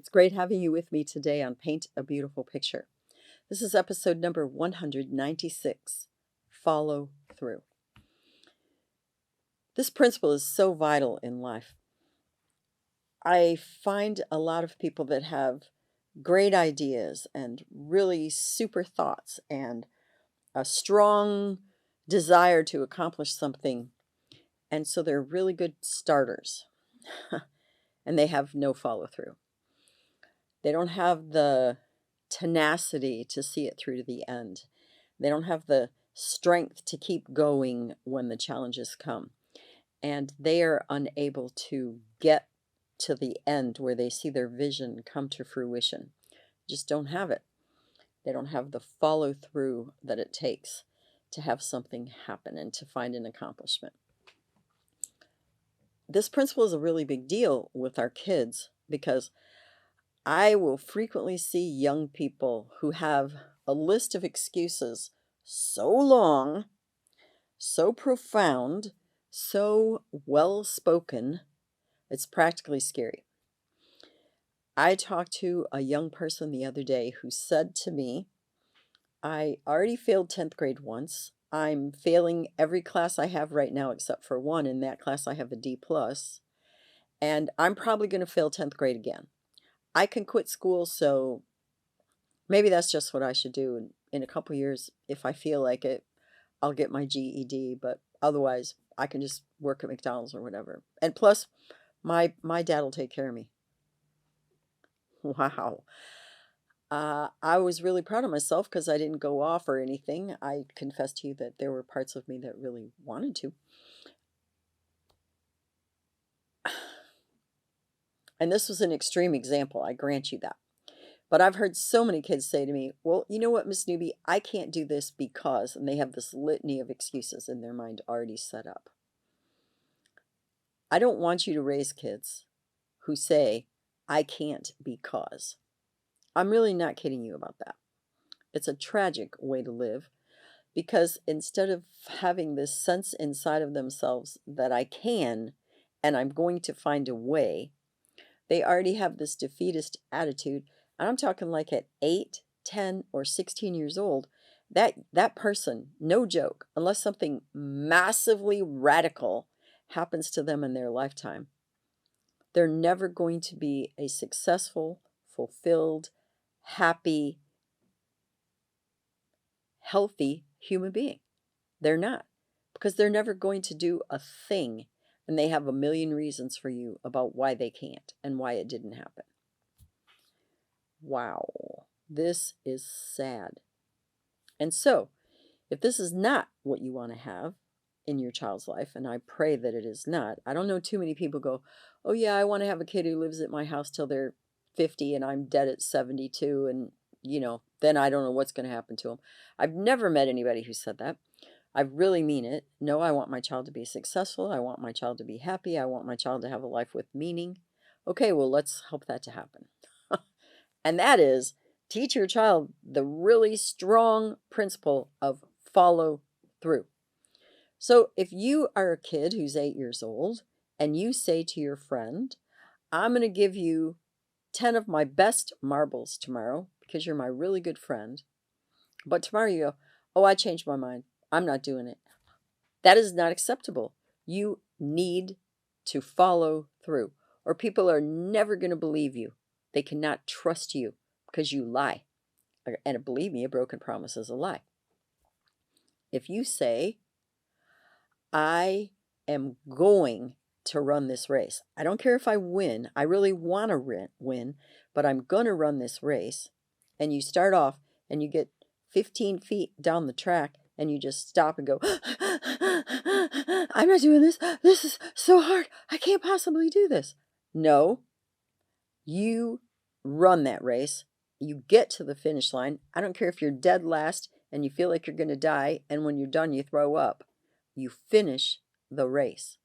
It's great having you with me today on Paint a Beautiful Picture. This is episode number 196, Follow Through. This principle is so vital in life. I find a lot of people that have great ideas and really super thoughts and a strong desire to accomplish something. And so they're really good starters and they have no follow through. They don't have the tenacity to see it through to the end. They don't have the strength to keep going when the challenges come. And they are unable to get to the end where they see their vision come to fruition. Just don't have it. They don't have the follow through that it takes to have something happen and to find an accomplishment. This principle is a really big deal with our kids because I will frequently see young people who have a list of excuses so long, so profound, so well spoken, it's practically scary. I talked to a young person the other day who said to me, I already failed 10th grade once. I'm failing every class I have right now except for one. In that class, I have a D plus, and I'm probably going to fail 10th grade again. I can quit school, so maybe that's just what I should do. And in a couple years, if I feel like it, I'll get my GED. But otherwise, I can just work at McDonald's or whatever. And plus, my dad will take care of me. Wow. I was really proud of myself because I didn't go off or anything. I confess to you that there were parts of me that really wanted to. And this was an extreme example, I grant you that. But I've heard so many kids say to me, well, you know what, Miss Newby, I can't do this because, and they have this litany of excuses in their mind already set up. I don't want you to raise kids who say, I can't because. I'm really not kidding you about that. It's a tragic way to live because instead of having this sense inside of themselves that I can and I'm going to find a way, they already have this defeatist attitude. And I'm talking like at 8, 10, or 16 years old, that person, no joke, unless something massively radical happens to them in their lifetime, they're never going to be a successful, fulfilled, happy, healthy human being. They're not, because they're never going to do a thing, and they have a million reasons for you about why they can't and why it didn't happen. Wow, this is sad. And so, if this is not what you want to have in your child's life, and I pray that it is not, I don't know too many people go, oh yeah, I want to have a kid who lives at my house till they're 50 and I'm dead at 72, and then I don't know what's going to happen to them. I've never met anybody who said that. I really mean it. No, I want my child to be successful. I want my child to be happy. I want my child to have a life with meaning. Okay, well, let's help that to happen. And that is teach your child the really strong principle of follow through. So if you are a kid who's 8 years old and you say to your friend, I'm going to give you 10 of my best marbles tomorrow because you're my really good friend. But tomorrow you go, oh, I changed my mind. I'm not doing it. That is not acceptable. You need to follow through, or people are never going to believe you. They cannot trust you because you lie. And believe me, a broken promise is a lie. If you say, I am going to run this race, I don't care if I win, I really want to win, but I'm going to run this race, and you start off and you get 15 feet down the track and you just stop and go, I'm not doing this. This is so hard. I can't possibly do this. No, you run that race. You get to the finish line. I don't care if you're dead last and you feel like you're going to die, and when you're done, you throw up. You finish the race.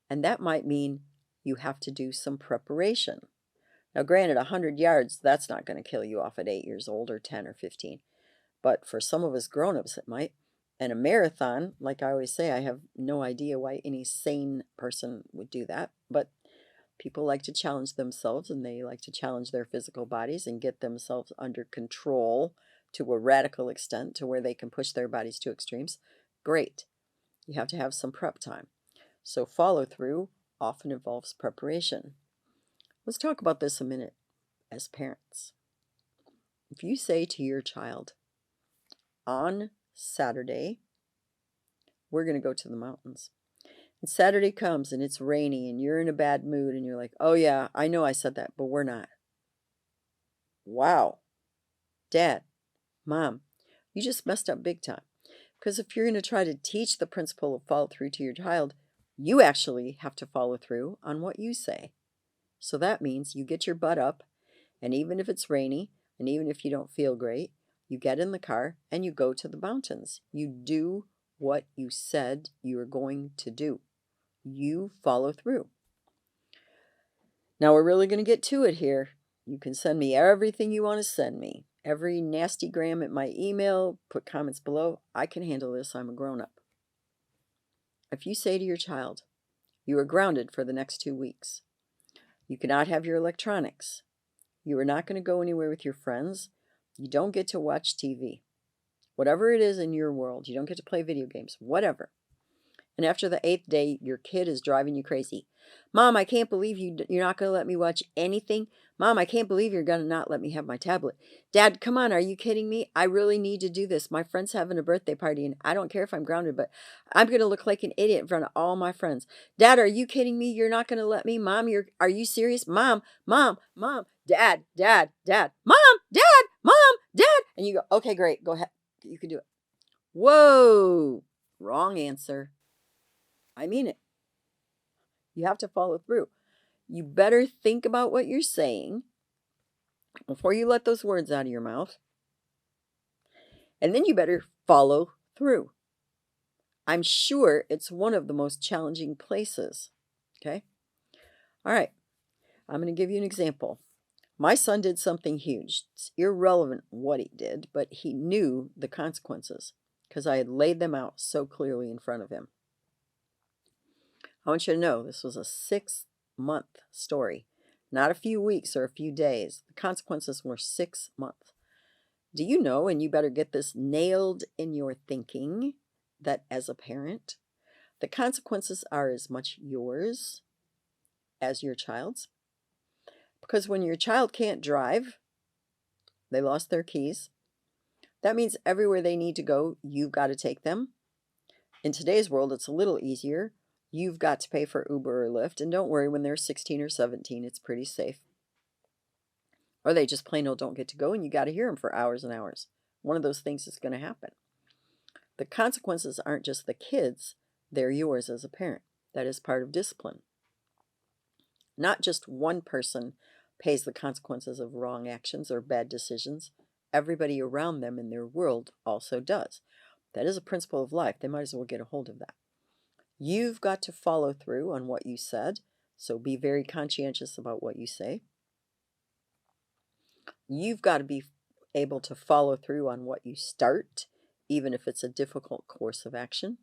And that might mean you have to do some preparation. Now, granted, 100 yards, that's not going to kill you off at 8 years old or 10 or 15. But for some of us grown-ups, it might. And a marathon, like I always say, I have no idea why any sane person would do that. But People like to challenge themselves and they like to challenge their physical bodies and get themselves under control to a radical extent to where they can push their bodies to extremes. Great. You have to have some prep time. So follow through often involves preparation. Let's talk about this a minute as parents. If you say to your child, on Saturday, we're going to go to the mountains. And Saturday comes and it's rainy and you're in a bad mood and you're like, oh yeah, I know I said that, but we're not. Wow. Dad, Mom, you just messed up big time. Because if you're going to try to teach the principle of follow through to your child, you actually have to follow through on what you say. So that means you get your butt up, and even if it's rainy, and even if you don't feel great, you get in the car and you go to the mountains. You do what you said you were going to do. You follow through. Now we're really going to get to it here. You can send me everything you want to send me. Every nasty gram at my email, put comments below. I can handle this. I'm a grown-up. If you say to your child, you are grounded for the next 2 weeks. You cannot have your electronics. You are not going to go anywhere with your friends. You don't get to watch TV. Whatever it is in your world, you don't get to play video games, whatever. And after the 8th day, your kid is driving you crazy. Mom, I can't believe you're not going to let me watch anything. Mom, I can't believe you're going to not let me have my tablet. Dad, come on, are you kidding me? I really need to do this. My friend's having a birthday party, and I don't care if I'm grounded, but I'm going to look like an idiot in front of all my friends. Dad, are you kidding me? You're not going to let me? Mom, are you serious? Mom, Mom, Mom, Dad, Dad, Dad, Mom, Dad, Mom, Dad. And you go, okay, great, go ahead. You can do it. Whoa, wrong answer. I mean it. You have to follow through. You better think about what you're saying before you let those words out of your mouth. And then you better follow through. I'm sure it's one of the most challenging places. Okay? All right. I'm going to give you an example. My son did something huge. It's irrelevant what he did, but he knew the consequences because I had laid them out so clearly in front of him. I want you to know this was a 6-month story, not a few weeks or a few days. The consequences were 6 months. Do you know, and you better get this nailed in your thinking, that as a parent, the consequences are as much yours as your child's? Because when your child can't drive, they lost their keys, that means everywhere they need to go, you've got to take them. In today's world, it's a little easier. You've got to pay for Uber or Lyft, and don't worry, when they're 16 or 17, it's pretty safe. Or they just plain old don't get to go, and you got to hear them for hours and hours. One of those things is going to happen. The consequences aren't just the kids, they're yours as a parent. That is part of discipline. Not just one person pays the consequences of wrong actions or bad decisions. Everybody around them in their world also does. That is a principle of life. They might as well get a hold of that. You've got to follow through on what you said, so be very conscientious about what you say. You've got to be able to follow through on what you start, even if it's a difficult course of action.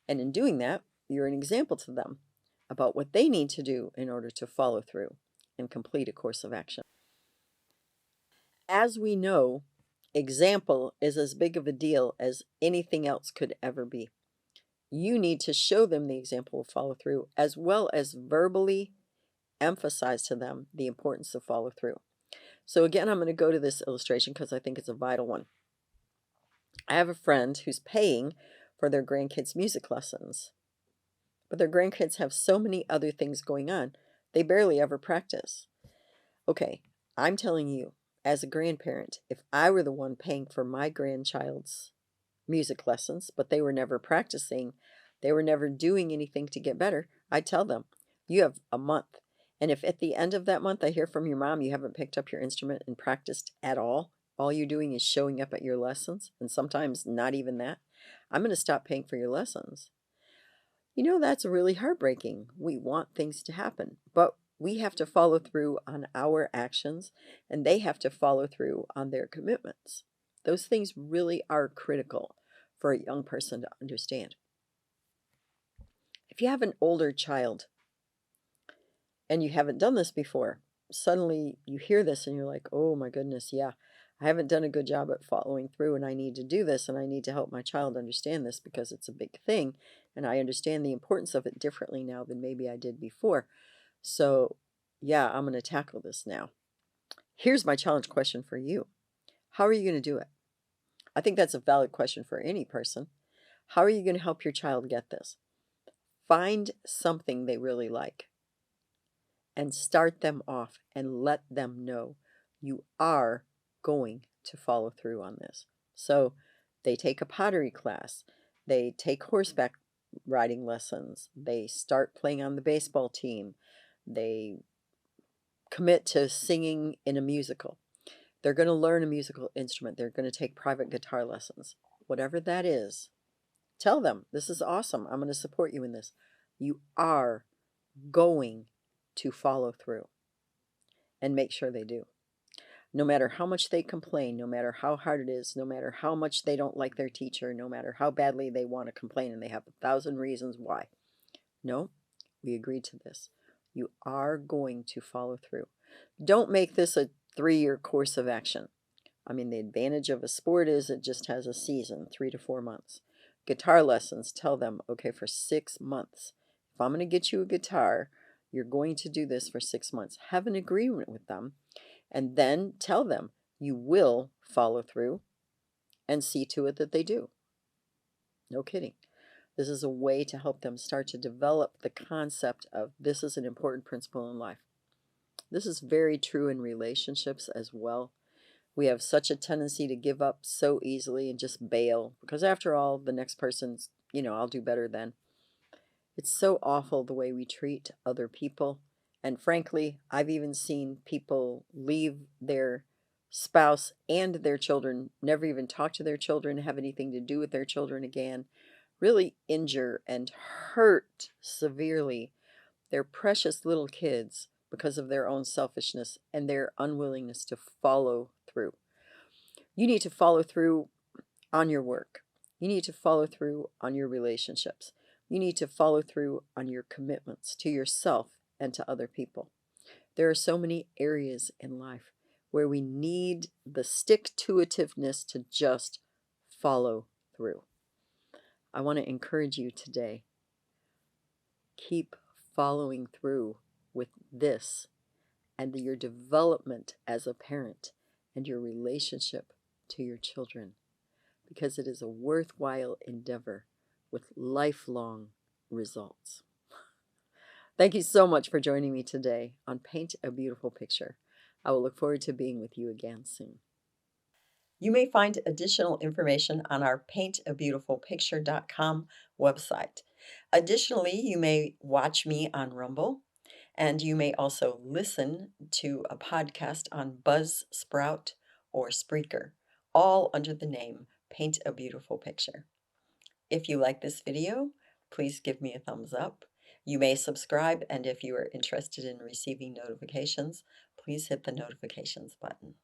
And in doing that, you're an example to them about what they need to do in order to follow through and complete a course of action. As we know, example is as big of a deal as anything else could ever be. You need to show them the example of follow through, as well as verbally emphasize to them the importance of follow through. So again, I'm going to go to this illustration because I think it's a vital one. I have a friend who's paying for their grandkids' music lessons, but their grandkids have so many other things going on, they barely ever practice. Okay, I'm telling you, as a grandparent, if I were the one paying for my grandchild's music lessons, but they were never practicing, they were never doing anything to get better, I'd tell them, you have a month. And if at the end of that month I hear from your mom you haven't picked up your instrument and practiced at all you're doing is showing up at your lessons, and sometimes not even that, I'm going to stop paying for your lessons. You know, that's really heartbreaking. We want things to happen, but we have to follow through on our actions, and they have to follow through on their commitments. Those things really are critical for a young person to understand. If you have an older child and you haven't done this before, suddenly you hear this and you're like, oh my goodness, yeah, I haven't done a good job at following through, and I need to do this, and I need to help my child understand this because it's a big thing, and I understand the importance of it differently now than maybe I did before. So, yeah, I'm going to tackle this now. Here's my challenge question for you. How are you going to do it? I think that's a valid question for any person. How are you going to help your child get this? Find something they really like and start them off and let them know you are going to follow through on this. So they take a pottery class, they take horseback riding lessons, they start playing on the baseball team, they commit to singing in a musical. They're going to learn a musical instrument, they're going to take private guitar lessons. Whatever that is, tell them, this is awesome. I'm going to support you in this. You are going to follow through, and make sure they do. No matter how much they complain, no matter how hard it is, no matter how much they don't like their teacher, no matter how badly they want to complain and they have 1,000 reasons why. No, we agreed to this. You are going to follow through. Don't make this a 3-year course of action. I mean, the advantage of a sport is it just has a season, 3 to 4 months. Guitar lessons, tell them, okay, for 6 months. If I'm going to get you a guitar, you're going to do this for 6 months. Have an agreement with them, and then tell them you will follow through and see to it that they do. No kidding. This is a way to help them start to develop the concept of this is an important principle in life. This is very true in relationships as well. We have such a tendency to give up so easily and just bail because, after all, the next person's, I'll do better then. It's so awful the way we treat other people. And frankly, I've even seen people leave their spouse and their children, never even talk to their children, have anything to do with their children again, really injure and hurt severely their precious little kids because of their own selfishness and their unwillingness to follow through. You need to follow through on your work. You need to follow through on your relationships. You need to follow through on your commitments to yourself and to other people. There are so many areas in life where we need the stick-to-itiveness to just follow through. I want to encourage you today. Keep following through with this and your development as a parent and your relationship to your children, because it is a worthwhile endeavor with lifelong results. Thank you so much for joining me today on Paint a Beautiful Picture. I will look forward to being with you again soon. You may find additional information on our paintabeautifulpicture.com website. Additionally, you may watch me on Rumble, and you may also listen to a podcast on Buzzsprout or Spreaker, all under the name Paint a Beautiful Picture. If you like this video, please give me a thumbs up. You may subscribe, and if you are interested in receiving notifications, please hit the notifications button.